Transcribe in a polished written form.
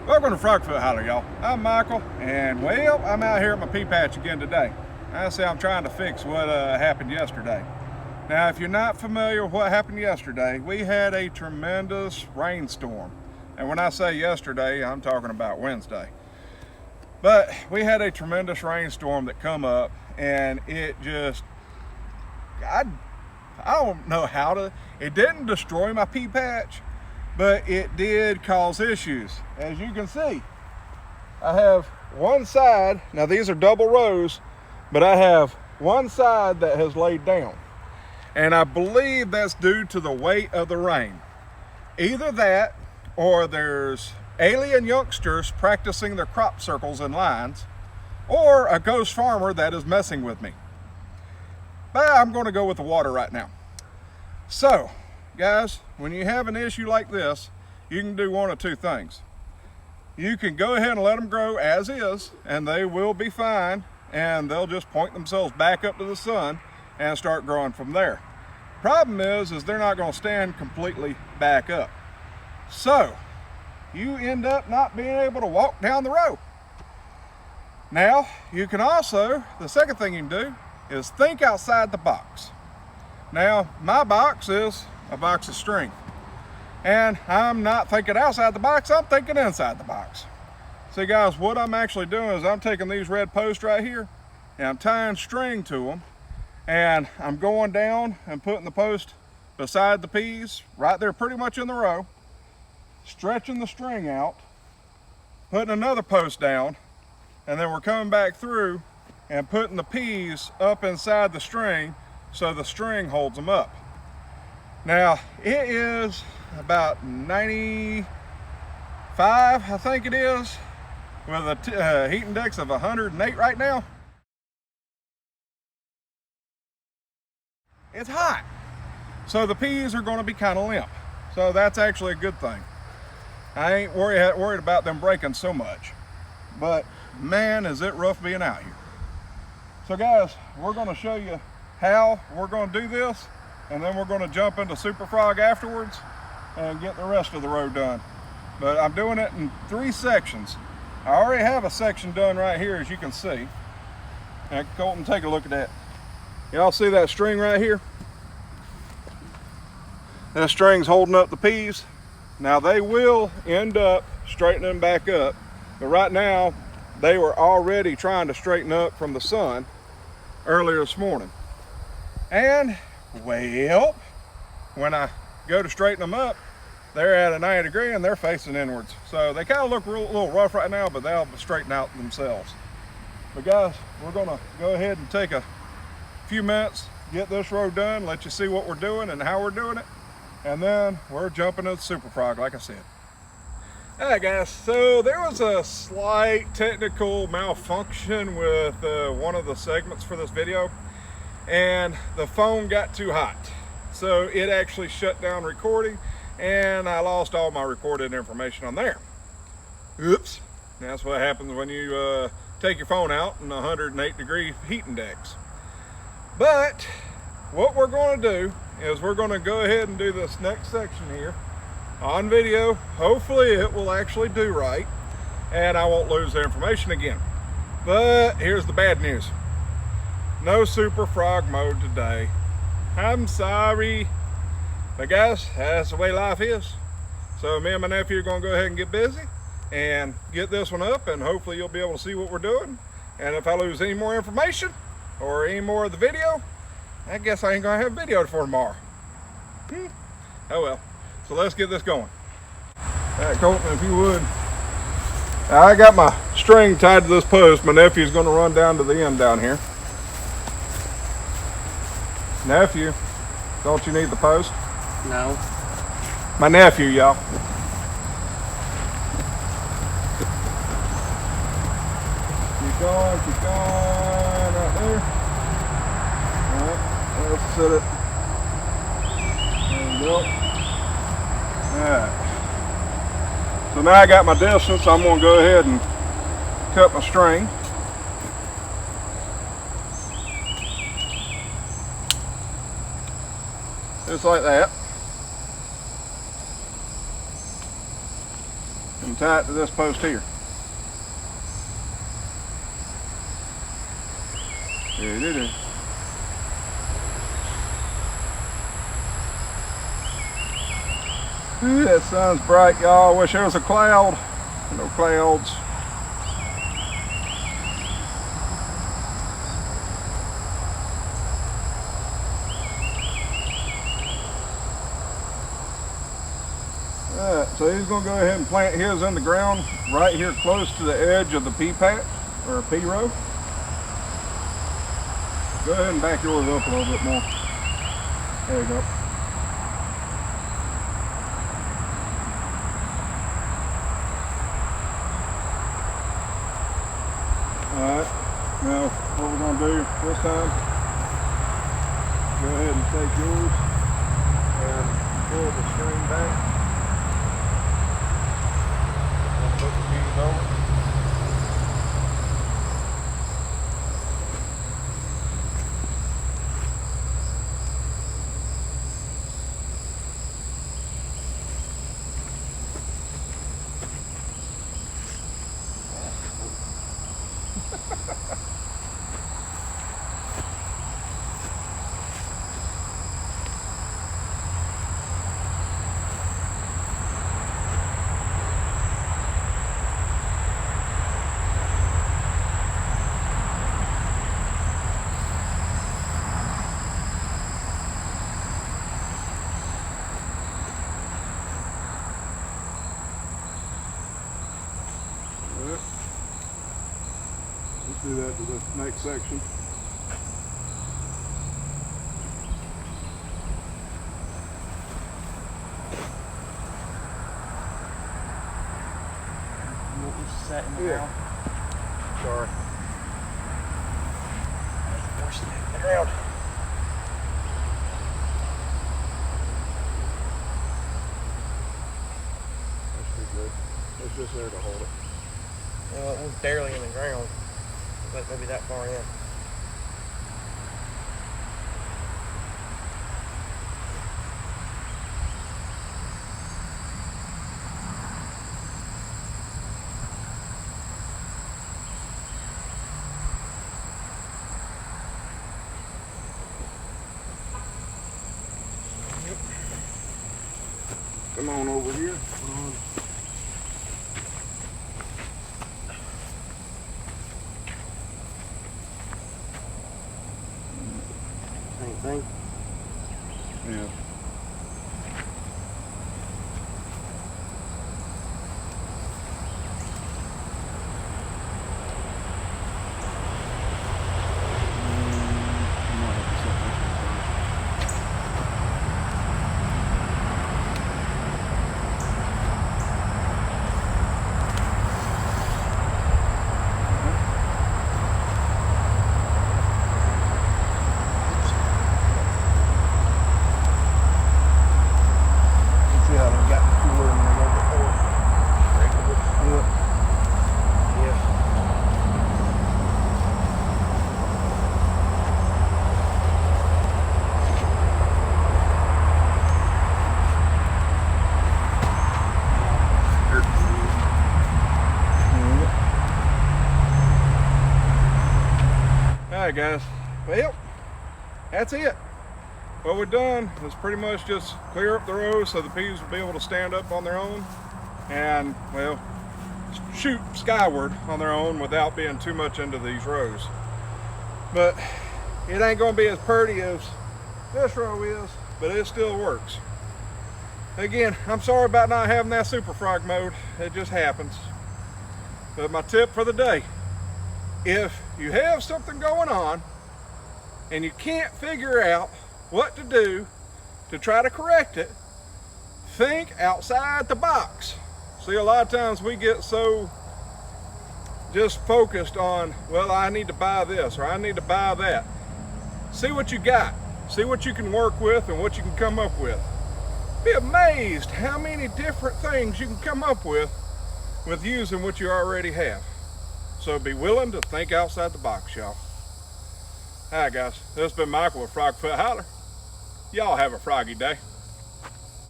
Welcome to Frogfoot Holler, y'all. I'm Michael, and well, I'm out here at my pea patch again today. I say I'm trying to fix what happened yesterday. Now, if you're not familiar with what happened yesterday, we had a tremendous rainstorm. And when I say yesterday, I'm talking about Wednesday. But we had a tremendous rainstorm that come up, and it just, I don't know how to, it didn't destroy my pea patch, but it did cause issues. As you can see, I have one side, now these are double rows, but I have one side that has laid down. And I believe that's due to the weight of the rain. Either that, or there's alien youngsters practicing their crop circles and lines, or a ghost farmer that is messing with me. But I'm gonna go with the water right now. So, guys, when you have an issue like this, you can do one of two things. You can go ahead and let them grow as is, and they will be fine, and they'll just point themselves back up to the sun and start growing from there. Problem is they're not going to stand completely back up. So, you end up not being able to walk down the row. Now, you can also, the second thing you can do is think outside the box. Now, my box is a box of string. And I'm not thinking outside the box, I'm thinking inside the box. See guys, what I'm actually doing is I'm taking these red posts right here and I'm tying string to them, and I'm going down and putting the post beside the peas right there pretty much in the row, stretching the string out, putting another post down, and then we're coming back through and putting the peas up inside the string so the string holds them up. Now, it is about 95, I think it is, with a heat index of 108 right now. It's hot. So the peas are going to be kind of limp. So that's actually a good thing. I ain't worried about them breaking so much. But man, is it rough being out here. So guys, we're going to show you how we're going to do this, and then we're going to jump into Super Frog afterwards and get the rest of the row done. But I'm doing it in 3 sections. I already have a section done right here, as you can see. Now, Colton, take a look at that. Y'all see that string right here? That string's holding up the peas. Now they will end up straightening back up, but right now they were already trying to straighten up from the sun earlier this morning. And well, when I go to straighten them up, they're at a 90 degree and they're facing inwards. So they kind of look a little rough right now, but they'll straighten out themselves. But guys, we're gonna go ahead and take a few minutes, get this row done, let you see what we're doing and how we're doing it. And then we're jumping into Super Frog, like I said. All right guys, so there was a slight technical malfunction with one of the segments for this video, and the phone got too hot. So it actually shut down recording, and I lost all my recorded information on there. Oops. That's what happens when you take your phone out in 108 degree heat index. But what we're going to do is we're going to go ahead and do this next section here on video. Hopefully it will actually do right and I won't lose the information again. But here's the bad news. No Super Frog mode today. I'm sorry. But guys, that's the way life is. So me and my nephew are going to go ahead and get busy and get this one up, and hopefully you'll be able to see what we're doing. And if I lose any more information or any more of the video, I guess I ain't going to have video for tomorrow. Oh well. So let's get this going. All right, Colton, if you would. I got my string tied to this post. My nephew's going to run down to the end down here. Nephew, don't you need the post? No. My nephew, y'all. Keep going, right there. All right, let's set it. There we go. All right. So now I got my distance. I'm going to go ahead and cut my string. Just like that. and tie it to this post here. Ooh, that sun's bright, y'all. I wish there was a cloud. No clouds. Alright, so he's going to go ahead and plant his in the ground right here close to the edge of the pea patch, or pea row. Go ahead and back yours up a little bit more. There you go. Alright, now what we're going to do this time, go ahead and take yours and pull the string back. And put the bees over. Let's do that to the next section. What was set in the ground? Sorry. Forcing it in the ground. That's pretty good. It's just there to hold it. Well, it was barely in the ground, but maybe that far in. Come on over here. Same thing. Yeah. Alright guys, well, that's it. What we've done is pretty much just clear up the rows so the peas will be able to stand up on their own and, well, shoot skyward on their own without being too much into these rows. But it ain't going to be as pretty as this row is, but it still works. Again, I'm sorry about not having that super frog mode. It just happens. But my tip for the day, if you have something going on and you can't figure out what to do to try to correct it, think outside the box. See, a lot of times we get so just focused on, well, I need to buy this or I need to buy that. See what you got. See what you can work with and what you can come up with. Be amazed how many different things you can come up with using what you already have. So be willing to think outside the box, y'all. All right, guys, this has been Michael with Frogfoot Holler. Y'all have a froggy day.